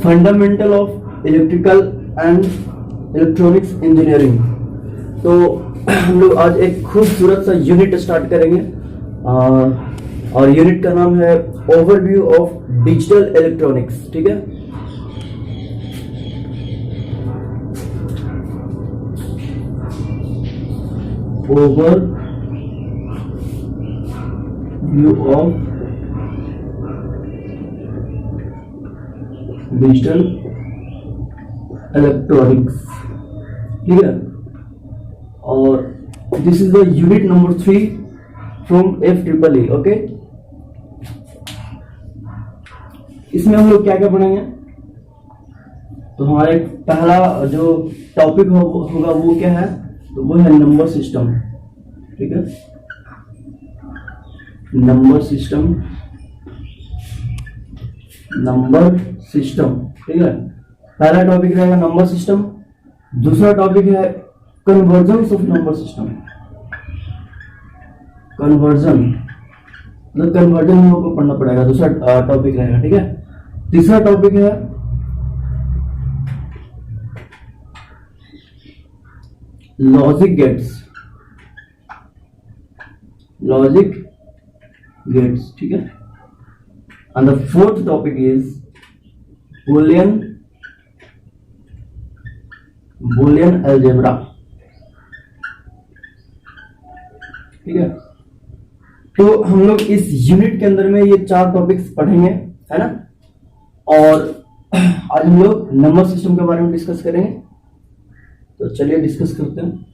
Fundamental of electrical and electronics engineering. तो हम लोग आज एक खूबसूरत सा यूनिट स्टार्ट करेंगे और यूनिट का नाम है ओवरव्यू ऑफ डिजिटल इलेक्ट्रॉनिक्स। ठीक है, ओवरव्यू ऑफ डिजिटल इलेक्ट्रॉनिक्स। ठीक है, और this is the unit number 3 from FEEE। Okay, इसमें हम लोग क्या क्या पढ़ेंगे? तो हमारे पहला जो टॉपिक होगा वो क्या है? तो वो है नंबर सिस्टम। ठीक है, नंबर सिस्टम, नंबर सिस्टम। ठीक है, पहला टॉपिक रहेगा नंबर सिस्टम। दूसरा टॉपिक है convergence of number system. Conversion मतलब कन्वर्जन हम लोग को पढ़ना पड़ेगा, दूसरा टॉपिक रहेगा। ठीक है, तीसरा टॉपिक है लॉजिक गेट्स। Logic gates. ठीक है, and the fourth topic is Boolean algebra। ठीक है, तो हम लोग इस यूनिट के अंदर में ये 4 टॉपिक्स पढ़ेंगे, है ना। और आज हम लोग नंबर सिस्टम के बारे में डिस्कस करेंगे। तो चलिए डिस्कस करते हैं।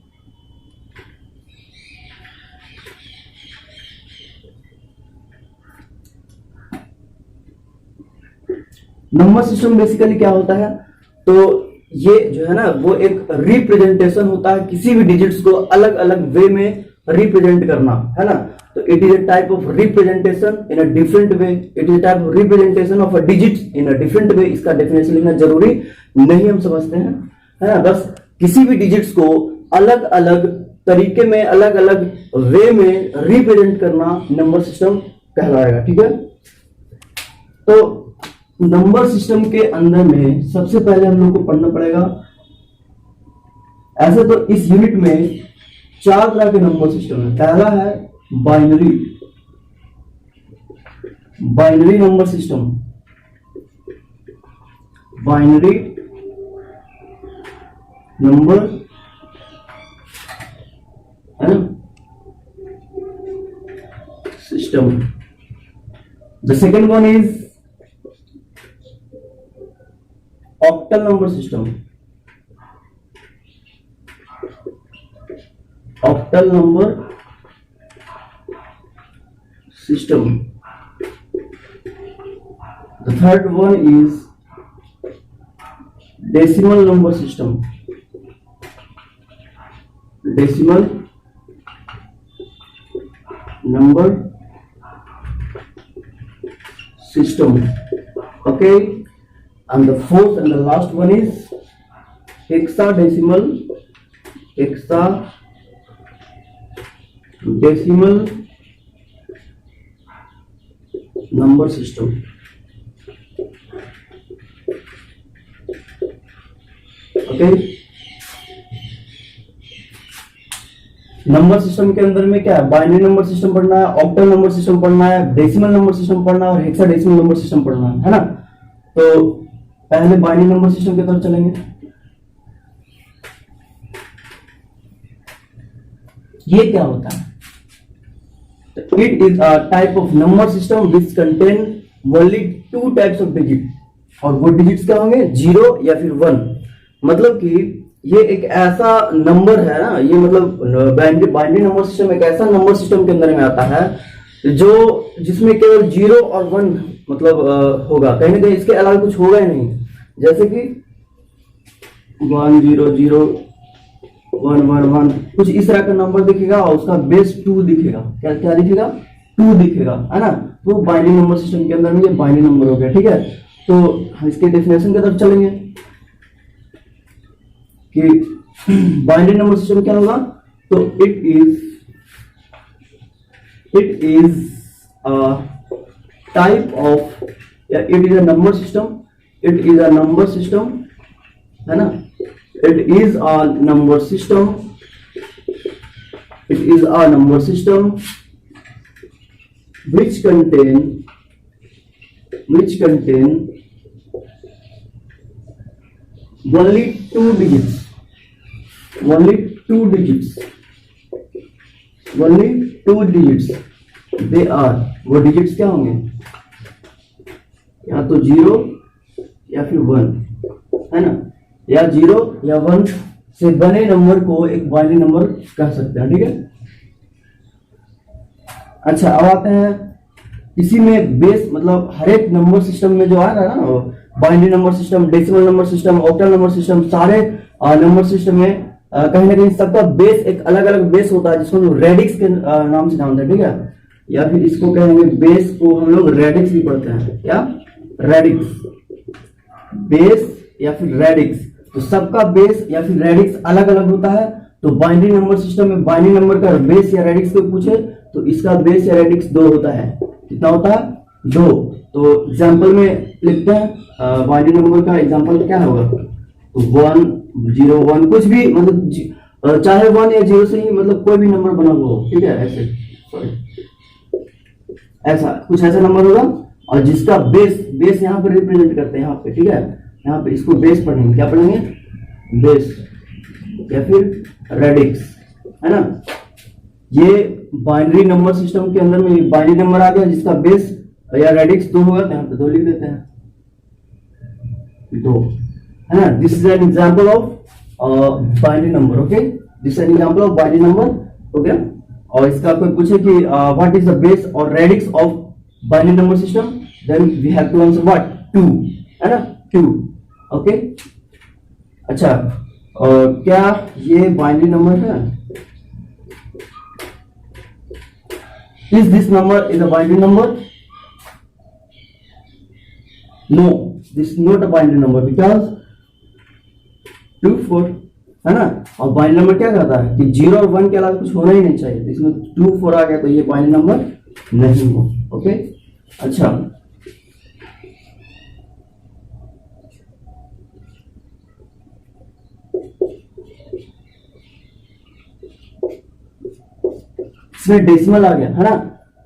नंबर सिस्टम बेसिकली क्या होता है? तो ये जो है ना वो एक रिप्रेजेंटेशन होता है, किसी भी डिजिट्स को अलग अलग वे में रिप्रेजेंट करना, है ना। तो it is a type of representation in a different way. It is a type of representation of a digit in a different way. इसका डेफिनेशन लिखना जरूरी नहीं, हम समझते हैं, है ना। बस किसी भी डिजिट्स को अलग अलग तरीके में, अलग अलग वे में रिप्रेजेंट करना नंबर सिस्टम कहलाएगा। ठीक है, तो नंबर सिस्टम के अंदर में सबसे पहले हम लोग को पढ़ना पड़ेगा, ऐसे तो इस यूनिट में 4 तरह के नंबर सिस्टम है। पहला है binary number system. Binary number, है ना, system. The second one is octal number system. Octal number system. The third one is decimal number system. Decimal number system. Okay, and the fourth and the last one is hexadecimal number system। Okay, number system के अंदर में क्या है? Binary number system पढ़ना है, octal number system पढ़ना है, decimal number system पढ़ना है और हेक्साडेसिमल नंबर सिस्टम पढ़ना है ना। तो पहले बाइनरी नंबर सिस्टम की तरफ चलेंगे। ये क्या होता है? It is a type of number system which contain only 2 types of digit. और वो डिजिट्स क्या होंगे? 0 या फिर 1। मतलब कि ये एक ऐसा नंबर है ना, ये मतलब बाइनरी नंबर सिस्टम एक ऐसा नंबर सिस्टम के अंदर में आता है जो जिसमें केवल 0 और 1 मतलब होगा, कहीं ना कहीं इसके अलावा कुछ होगा ही नहीं। जैसे कि 1 0 0 1 1 1 कुछ इस तरह का नंबर दिखेगा और उसका बेस 2 दिखेगा। क्या क्या दिखेगा? 2 दिखेगा, है ना। तो बाइनरी नंबर सिस्टम के अंदर में ये बाइनरी नंबर हो गया, ठीक है। तो हम इसके डेफिनेशन की तरफ चलेंगे कि बाइनरी नंबर सिस्टम क्या होगा। तो it is a type of, या it is a number system, it is a number system, है ना। It is a number system, it is a number system which contain only two digits, only two digits, only two digits, they are, वो digits क्या होंगे, या तो 0 या फिर 1, है ना, या 0 या 1 से बने नंबर को एक बाइनरी नंबर कह सकते हैं, ठीक है। अच्छा, अब आते हैं इसी में बेस, मतलब हर एक नंबर सिस्टम में जो आ रहा है ना, binary number system, decimal number system, octal number system, सारे नंबर सिस्टम में कहीं ना कहीं सबका बेस एक अलग अलग बेस होता है, जिसको हम लोग रेडिक्स के नाम से जानते हैं, ठीक है। या फिर इसको कहेंगे बेस को हम लोग रेडिक्स भी पढ़ते हैं, या रेडिक्स, बेस या फिर रेडिक्स। तो सबका बेस या फिर रेडिक्स अलग अलग होता है। तो बाइनरी नंबर सिस्टम में बाइनरी नंबर का बेस या रेडिक्स को पूछे तो इसका बेस या रेडिक्स 2 होता है। कितना होता है? 2। तो एग्जांपल में लिखते हैं बाइनरी नंबर का एग्जांपल क्या होगा, तो 1 0 1 कुछ भी, मतलब चाहे 1 या 0 से ही मतलब कोई भी नंबर बना हुआ हो, ठीक है, ऐसे सॉरी ऐसा कुछ ऐसा नंबर होगा, और जिसका बेस यहाँ पर रिप्रेजेंट करते हैं, यहाँ पे, ठीक है, यहाँ पे इसको बेस पढ़ेंगे, क्या पढ़ेंगे, बेस या फिर रेडिक्स, है ना। ये बाइनरी नंबर सिस्टम के अंदर में बाइनरी नंबर आ गया जिसका बेस या रेडिक्स 2 होगा, तो यहाँ पे 2 लिख देते हैं, 2, है ना। This is an example of binary number, okay, this is an example of binary number, हो गया। और इसका कोई पूछे कि व्हाट इज द बेस और radix of binary number system, then we have to answer what, 2, है ना, 2, ओके। अच्छा, क्या ये बाइनरी नंबर है? Is this number is a binary number? No, this is not a binary number because 2 4, है ना। और बाइनरी नंबर क्या कहता है कि 0 और 1 के अलावा कुछ होना ही नहीं चाहिए, इसमें 2 4 आ गया तो ये बाइनरी नंबर नहीं हो, ओके। अच्छा, इसमें डेसिमल आ गया, है ना,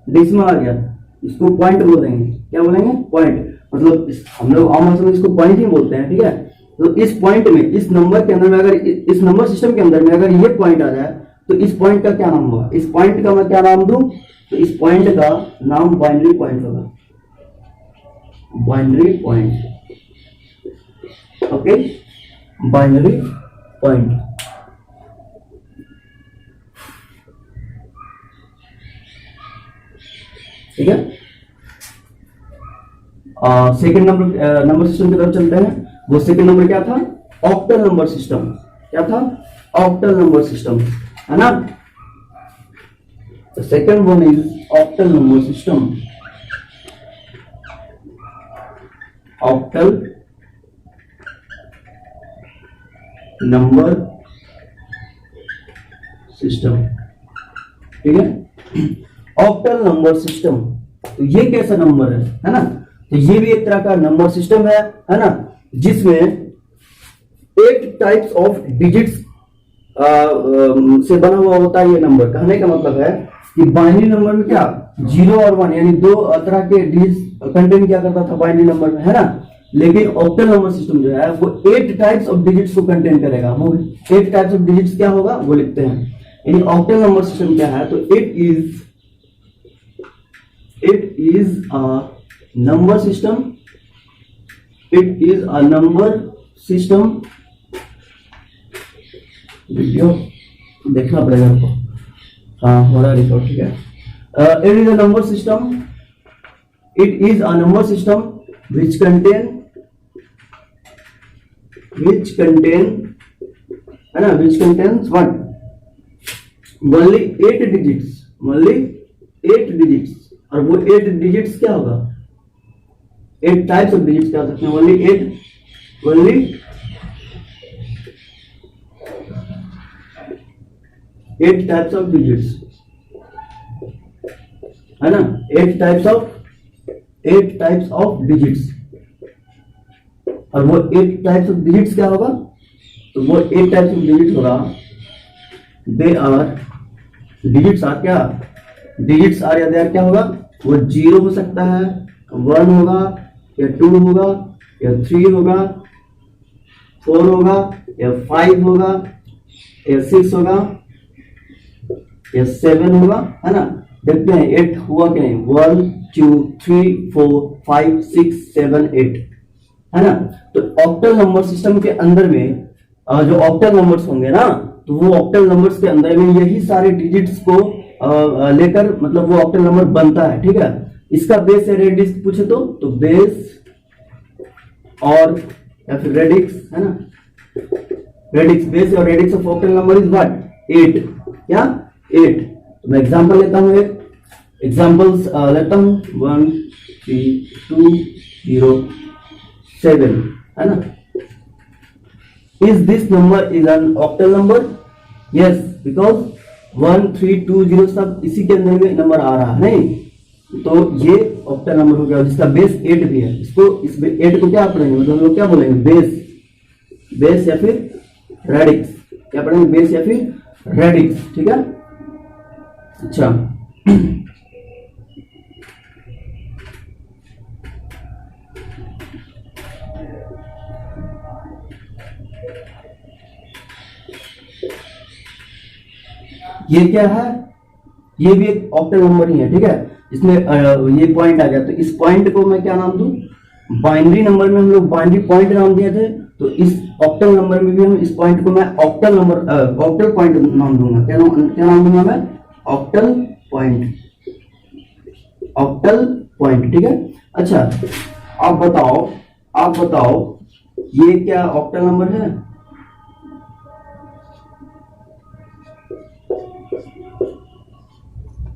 डेसिमल आ गया, इसको पॉइंट बोल देंगे, क्या बोलेंगे, पॉइंट, मतलब हम लोग आम भाषा में इसको पॉइंट ही बोलते हैं, ठीक है। तो इस पॉइंट में, इस नंबर के अंदर में, अगर इस नंबर सिस्टम के अंदर में अगर ये पॉइंट आ जाए तो इस पॉइंट का क्या नाम होगा, इस पॉइंट का मैं क्या नाम दूं, तो इस पॉइंट का नाम बाइनरी पॉइंट होगा, binary point, okay, binary point. ठीक है, सेकंड नंबर सिस्टम की तरफ चलते हैं। वो सेकंड नंबर क्या था, ऑक्टल नंबर सिस्टम, क्या था, ऑक्टल नंबर सिस्टम, है ना। The second one is octal number system. Octal number system, ठीक है। ऑक्टल नंबर सिस्टम, तो ये कैसा नंबर है ना। तो ये भी एक तरह का नंबर सिस्टम है ना, जिसमें 8 टाइप्स ऑफ डिजिट्स से बना हुआ होता है ये नंबर। कहने का मतलब है कि बाइनरी नंबर में क्या 0 और 1 यानी 2 तरह के डिजिट्स कंटेन किया करता था बाइनरी नंबर में, है ना। लेकिन ऑक्टल नंबर सिस्टम जो है वो 8 टाइप्स ऑफ डिजिट्स को कंटेन करेगा। वो 8 टाइप्स ऑफ डिजिट्स क्या होगा वो लिखते हैं। यानी ऑक्टल नंबर सिस्टम क्या है, तो it is a number system, it is a number system. Video देखना पड़ेगा आपको, हाँ हो रहा है रिकॉर्ड, ठीक है। It is a number system, it is a number system which contains what, only 8 digits, only 8 digits, और वो 8 डिजिट्स क्या होगा, 8 टाइप्स ऑफ डिजिट्स क्या हो सकते हैं, ओनली 8 टाइप्स ऑफ डिजिट्स, है ना, 8 टाइप्स ऑफ डिजिट्स। और वो 8 टाइप्स ऑफ डिजिट्स क्या होगा, तो वो 8 टाइप्स ऑफ डिजिट्स होगा, दे आर डिजिट्स आर क्या, डिजिट्स आर या दे आर क्या होगा, वो 0 हो सकता है, 1 होगा या 2 होगा या 3 होगा, 4 होगा या 5 होगा या 6 होगा या 7 होगा, है ना। देखते हैं 8 हुआ कि नहीं, 1 2 3 4 5 6 7 8, है ना। तो ऑक्टल नंबर सिस्टम के अंदर में जो ऑक्टल नंबर्स होंगे ना, तो वो ऑक्टल नंबर्स के अंदर में यही सारे डिजिट्स को लेकर मतलब वो ऑक्टल नंबर बनता है, ठीक है। इसका बेस या रेडिक्स पूछे तो बेस और या फिर रेडिक्स, है ना, रेडिक्स, बेस और radix of octal number is what, 8, क्या 8। तो मैं एग्जांपल लेता हूं, एक एग्जांपल्स लेता हूं, 1 3 2 0 7, है ना। Is this number is an octal number? Yes, because 1 3 2 0 सब इसी के अंदर में नंबर आ रहा है, नहीं तो ये ऑक्टल नंबर हो गया, जिसका बेस 8 भी है। इसको इस 8 को क्या पढ़ेंगे, मतलब लोग क्या बोलेंगे, बेस या फिर रेडिक्स, क्या पढ़ेंगे, बेस या फिर रेडिक्स, ठीक है। अच्छा ये क्या है, ये भी एक ऑक्टल नंबर ही है, ठीक है। इसमें ये पॉइंट आ गया, तो इस पॉइंट को मैं क्या नाम दूं, बाइनरी नंबर में हम लोग बाइनरी पॉइंट नाम दिए थे, तो इस ऑक्टल नंबर में भी हम इस पॉइंट को मैं ऑक्टल नंबर ऑक्टल पॉइंट नाम दूंगा। क्या नाम दूंगा मैं, ऑक्टल पॉइंट, ऑक्टल पॉइंट, ठीक है। अच्छा आप बताओ ये क्या ऑक्टल नंबर है,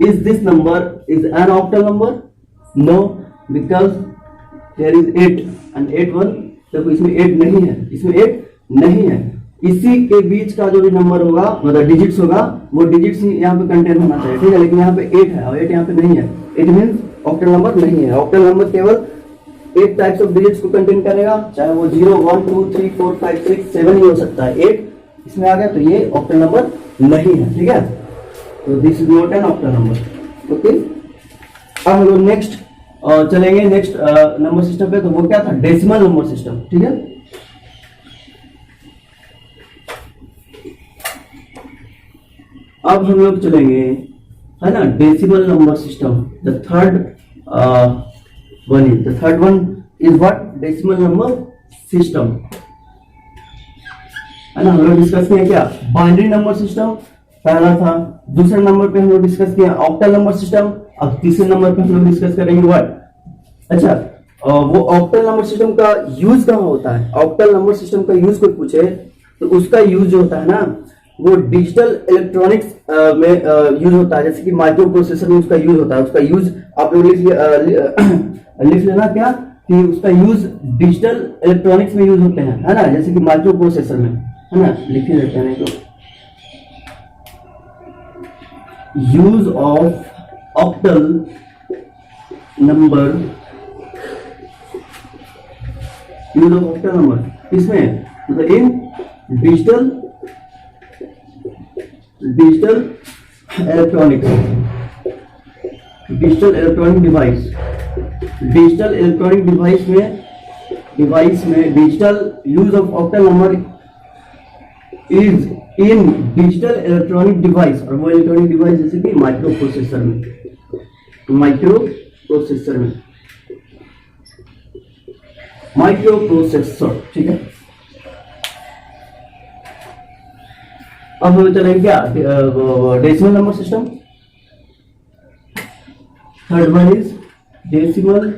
is this number is an octal number? No, because there is 8 and 8 1, देखो इसमें 8 नहीं है, इसमें 8 नहीं है। इसी के बीच का जो भी नंबर होगा मतलब डिजिट्स होगा, वो डिजिट्स ही यहाँ पे कंटेन होना चाहिए, ठीक है। लेकिन यहाँ पे 8 है और 8 यहाँ पे नहीं है, इट मींस ऑक्टल नंबर नहीं है। ऑक्टल नंबर केवल 8 टाइप्स ऑफ डिजिट्स को कंटेन करेगा, चाहे वो 0 1 2 3 4 5 6 7 ही हो सकता है, 8 इसमें आ गया तो ये ऑक्टल नंबर नहीं है, ठीक है। तो this is not an octal number, okay. अब हम लोग नेक्स्ट चलेंगे नेक्स्ट नंबर सिस्टम पे, तो वो क्या था, डेसिमल नंबर सिस्टम, ठीक है। अब हम लोग चलेंगे, है ना, decimal number system. The third one is what, decimal number system, है ना। हम लोग डिस्कस किया क्या, बाइनरी नंबर सिस्टम पहला था, दूसरे नंबर पे हम लोग डिस्कस किया ऑक्टल नंबर सिस्टम, अब तीसरे नंबर पे हम लोग डिस्कस करेंगे व्हाट, अच्छा वो ऑक्टल नंबर सिस्टम का यूज कहाँ होता है। ऑक्टल नंबर सिस्टम का यूज कोई पूछे तो उसका यूज जो होता है ना, वो डिजिटल इलेक्ट्रॉनिक्स में यूज होता है, जैसे कि माइक्रो प्रोसेसर में उसका यूज होता है। उसका यूज आप लोग लिख लेना क्या, कि उसका यूज डिजिटल इलेक्ट्रॉनिक्स में यूज होते हैं, है ना, जैसे कि माइक्रो प्रोसेसर में, है ना, लिख ही लेते हैं नहीं तो। Use of octal number, use of octal number इसमें मतलब in digital electronic device, digital electronic device में digital use of octal number is in digital electronic device, और वो इलेक्ट्रॉनिक डिवाइस जैसे कि माइक्रो प्रोसेसर में, ठीक है। अब हम चलेंगे क्या, decimal number system. Third one is decimal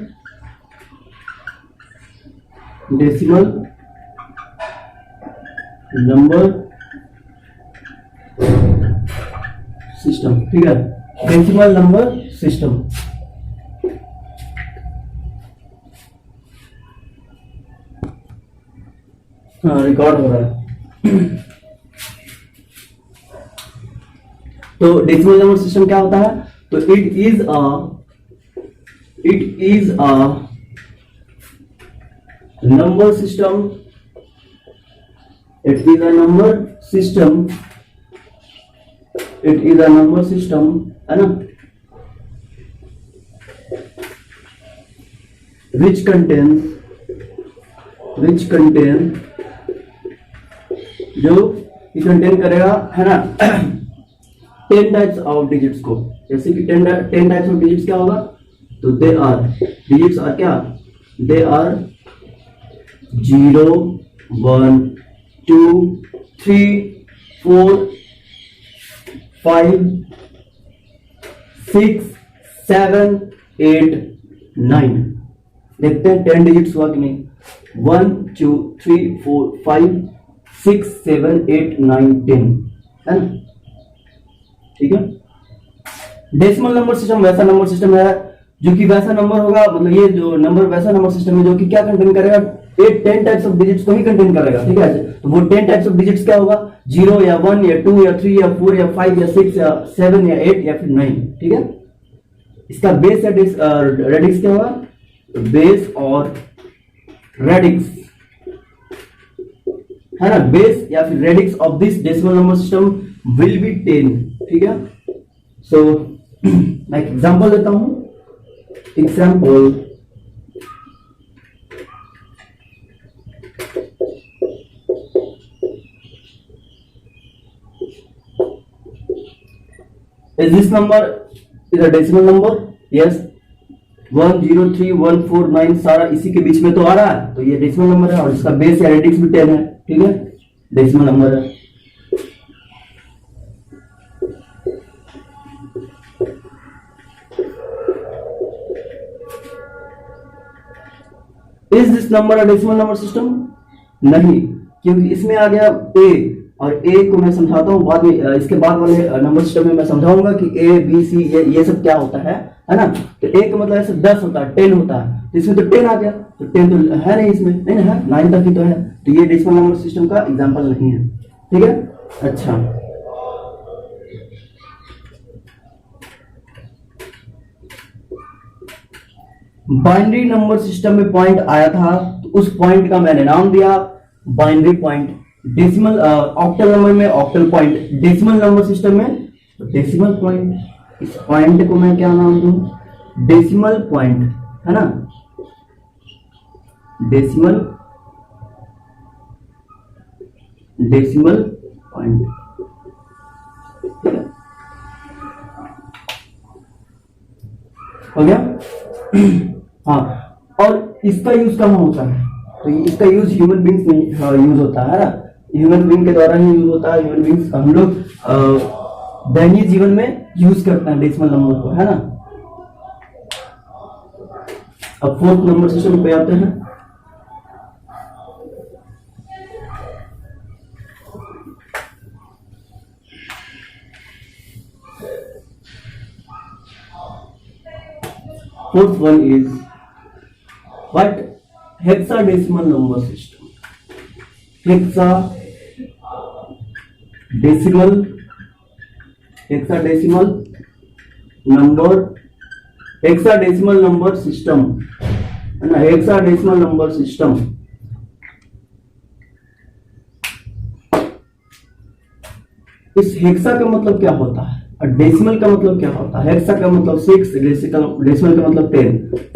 number system, ठीक है, डेसिमल नंबर सिस्टम। हाँ, रिकॉर्ड हो रहा है। तो डेसिमल नंबर सिस्टम क्या होता है? तो it is a number system, it is a number system, it is a number system, है ना, which contains जो ये कंटेन करेगा, है ना, 10 टाइप्स ऑफ डिजिट्स को। जैसे कि 10 टाइप्स ऑफ डिजिट्स क्या होगा? तो दे आर डिजिट्स आर क्या? They are 0 1 2 3 4 5 6 7 8 9। देखते हैं 10 डिजिट्स हुआ कि नहीं। 1 2 3 4 5 6 7 8 9 10, है ना, ठीक है। डेसिमल नंबर सिस्टम वैसा नंबर सिस्टम है जो कि वैसा नंबर होगा, मतलब ये जो नंबर वैसा नंबर सिस्टम है जो कि क्या कंटेन करेगा? 10 टाइप्स ऑफ डिजिट्स को ही कंटेन करेगा, ठीक है। तो वो 10 टाइप्स ऑफ डिजिट्स क्या होगा? 0 या 1 या 2 या 3 या 4 या 5 या 6 या 7 या 8 या फिर 9, ठीक है। इसका बेस या रेडिक्स क्या होगा? बेस और रेडिक्स, है ना, बेस या फिर radix of this decimal number system will be 10, ठीक है। सो मैं एक एग्जांपल देता हूं। Example, is this number is a decimal number? yes, 1 0 3 1 4 9 सारा इसी के बीच में तो आ रहा है, तो ये डेसिमल नंबर है और इसका बेस या रेडिक्स भी 10 है, ठीक है, डेसिमल नंबर है। Is this number a decimal number system? नहीं, क्योंकि इसमें आ गया ए, और ए को मैं समझाता हूँ बाद में, इसके बाद वाले नंबर सिस्टम में मैं समझाऊंगा कि ए बी सी ये सब क्या होता है ना। तो ए का मतलब ऐसे 10 होता है, 10 होता है, तो इसमें तो 10 आ गया, तो 10 तो है नहीं इसमें, नहीं है, 9 तक ही तो है, तो ये डेसिमल नंबर सिस्टम का एग्जाम्पल नहीं है, ठीक है। अच्छा, बाइनरी नंबर सिस्टम में पॉइंट आया था, तो उस पॉइंट का मैंने नाम दिया binary point. Decimal octal number में octal point, decimal number system में डेसिमल पॉइंट। इस पॉइंट को मैं क्या नाम दूं? डेसिमल पॉइंट, है ना, डेसिमल पॉइंट, ठीक है, हो गया। हाँ, और इसका यूज कहाँ होता है? तो इसका यूज ह्यूमन बींग्स में यूज होता है ना, ह्यूमन बींग के द्वारा ही यूज होता है। ह्यूमन बींग्स हम लोग दैनिक जीवन में यूज करते हैं डेसिमल नंबर को, है ना। अब फोर्थ नंबर सिस्टम पे आते हैं। Fourth one is what? Hexadecimal number system. Hexadecimal number system, है ना, hexadecimal number system। इस हेक्सा का मतलब क्या होता है और डेसिमल का मतलब क्या होता है? हेक्सा का मतलब 6, डेसिमल का मतलब 10,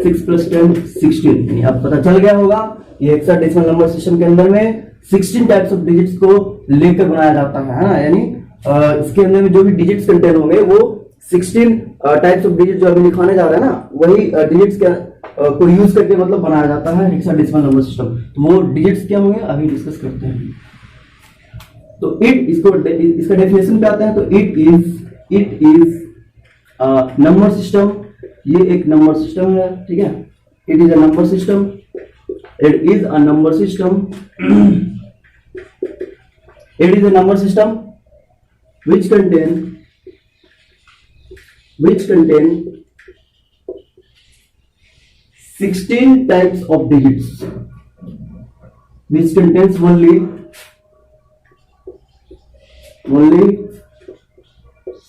6 + 10 16। अब पता चल गया होगा ये हेक्साडेसिमल नंबर सिस्टम के अंदर में 16 टाइप्स ऑफ डिजिट्स को लेकर बनाया जाता है ना, यानी इसके अंदर में जो भी डिजिट्स कंटेन होंगे वो 16 टाइप्स ऑफ डिजिट जो अभी दिखाने जा रहे हैं ना, वही डिजिट्स को यूज करके मतलब बनाया जाता है हेक्साडेसिमल नंबर सिस्टम। तो वो डिजिट्स क्या होंगे अभी डिस्कस करते हैं। तो इसका डेफिनेशन पे आता है, तो इट इज नंबर सिस्टम। ये एक नंबर सिस्टम है, ठीक है, it is a number system, it is a number system, it is a number system which contain 16 types of digits, which contains only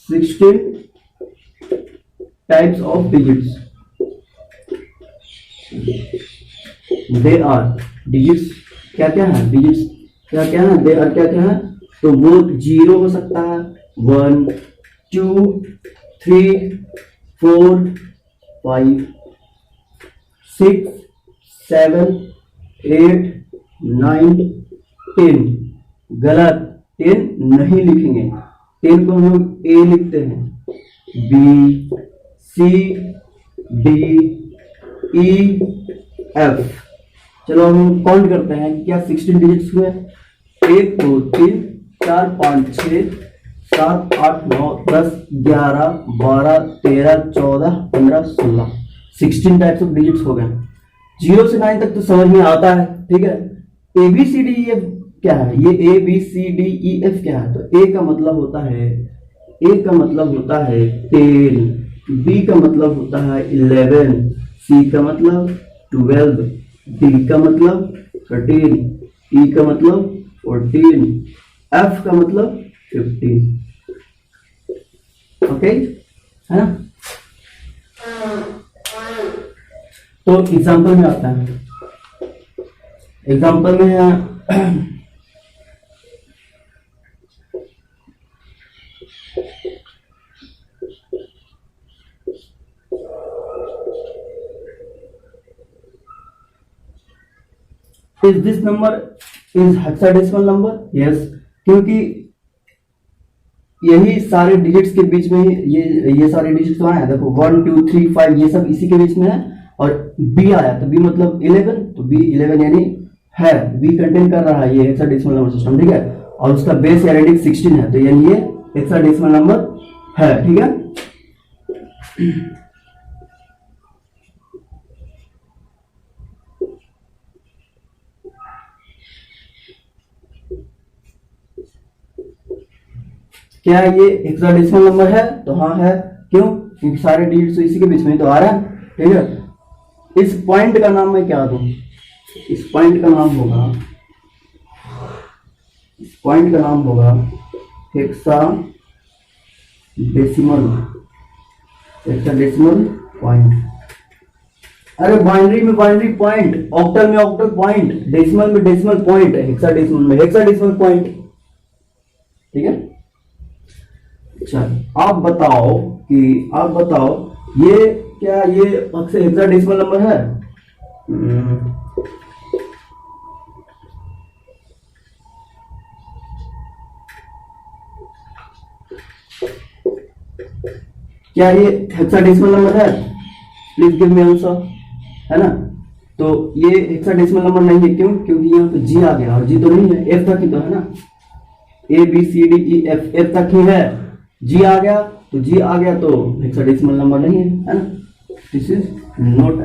16 types of digits. They are digits क्या क्या है, digits क्या क्या है, they are क्या क्या है, तो वो 0 हो सकता है, 1 2 3 4 5 6 7 8 9 10। गलत, 10 नहीं लिखेंगे, 10 को हम लोग ए लिखते हैं, B C D E F. चलो हम काउंट करते हैं क्या 16 डिजिट्स हुए, 1 2 3 4 5 6 7 8 9 10 11 12 13 14 15 16 16 टाइप्स ऑफ डिजिट्स हो गए। 0 से 9 तक तो समझ में आता है, ठीक है। A B C D E F क्या है, ये A B C D E F क्या है, तो ए का मतलब होता है 10, बी का मतलब होता है 11, सी का मतलब 12, डी का मतलब 13, ई का मतलब 14, एफ का मतलब 15। ओके, है ना। तो एग्जाम्पल में आता है, एग्जाम्पल में है Is this number is hexadecimal number? Yes, क्योंकि यही सारे डिजिट्स के बीच में ये सारे डिजिट्स कहाँ है, देखो 1 2 3 5 ये सब इसी के बीच में है, और बी आया तो बी मतलब 11, तो बी 11 यानी है, बी कंटेन कर रहा है ये हेक्साडेसिमल नंबर सिस्टम, ठीक है। और उसका बेस या रेडिक्स 16 है, तो यानी ये हेक्साडेसिमल नंबर है, ठीक है। क्या ये हेक्साडेसिमल नंबर है, तो हाँ है, क्यों, क्योंकि सारे डिजिट्स तो इसी के बीच में तो आ रहा है, ठीक है। इस पॉइंट का नाम मैं क्या दूं, इस पॉइंट का नाम होगा, इस पॉइंट का नाम होगा हेक्साडेसिमल पॉइंट। अरे बाइनरी में बाइनरी पॉइंट, ऑक्टल में ऑक्टल पॉइंट, डेसिमल में डेसिमल पॉइंट, हेक्साडेसिमल में हेक्साडेसिमल पॉइंट, ठीक है। अच्छा, आप बताओ ये क्या ये हेक्साडेसिमल नंबर है, क्या ये हेक्साडेसिमल नंबर है, प्लीज गिव मी आंसर, है ना। तो ये हेक्साडेसिमल नंबर नहीं है, क्यों, क्योंकि यहाँ पे जी आ गया और जी तो नहीं है, एफ तक ही तो है ना, A B C D E F, F तक ही है, जी आ गया तो हेक्साडेसिमल नंबर नहीं है, है ना। This is not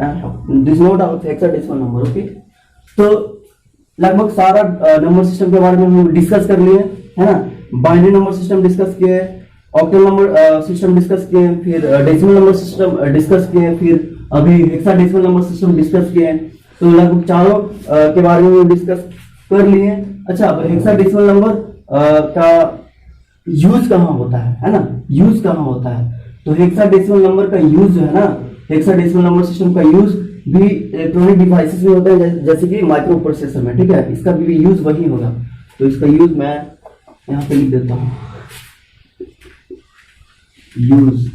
hexadecimal number, okay. तो लगभग सारा नंबर सिस्टम के बारे में हम डिस्कस कर लिए, है ना। बाइनरी नंबर सिस्टम डिस्कस किए, ऑक्टल नंबर सिस्टम डिस्कस किए, फिर डेसिमल नंबर सिस्टम डिस्कस किए, फिर अभी हेक्साडेसिमल नंबर सिस्टम डिस्कस किए। तो लगभग चारों के बारे में डिस्कस कर लिए। अच्छा, अब हेक्साडेसिमल नंबर का यूज कहाँ होता है ना, यूज कहाँ होता है, तो हेक्साडेसिमल नंबर का यूज जो है ना, हेक्साडेसिमल नंबर सिस्टम का यूज भी इलेक्ट्रॉनिक डिवाइसेस में होता है, जैसे कि माइक्रो प्रोसेसर में, ठीक है। इसका भी यूज वही होगा, तो इसका यूज मैं यहाँ पे लिख देता हूँ, यूज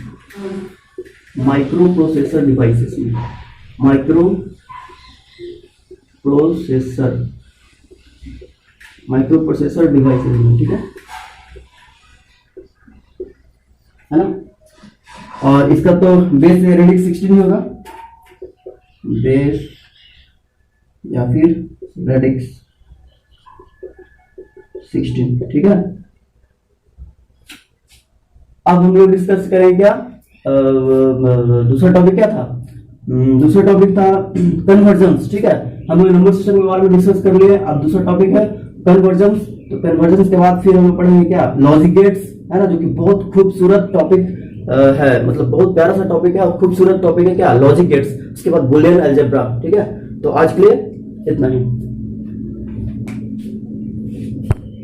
माइक्रो प्रोसेसर डिवाइसेस में, माइक्रो प्रोसेसर डिवाइसेस में, ठीक है ना। और इसका तो बेस रेडिक्स 16 ही होगा, बेस या फिर रेडिक्स 16, ठीक है। अब हम लोग डिस्कस करें क्या, दूसरा टॉपिक क्या था, दूसरा टॉपिक था कन्वर्जन्स, ठीक है। हम लोग नंबर सिस्टम के बारे में डिस्कस कर लिए। अब दूसरा टॉपिक है कन्वर्जन्स। तो कन्वर्जन्स के बाद फिर हम लोग पढ़ेंगे क्या, लॉजिक गेट्स, है ना, जो कि बहुत खूबसूरत टॉपिक है, मतलब बहुत प्यारा सा टॉपिक है और खूबसूरत टॉपिक है क्या, लॉजिक गेट्स। उसके बाद बुलियन अलजेब्रा, ठीक है। तो आज के लिए इतना ही।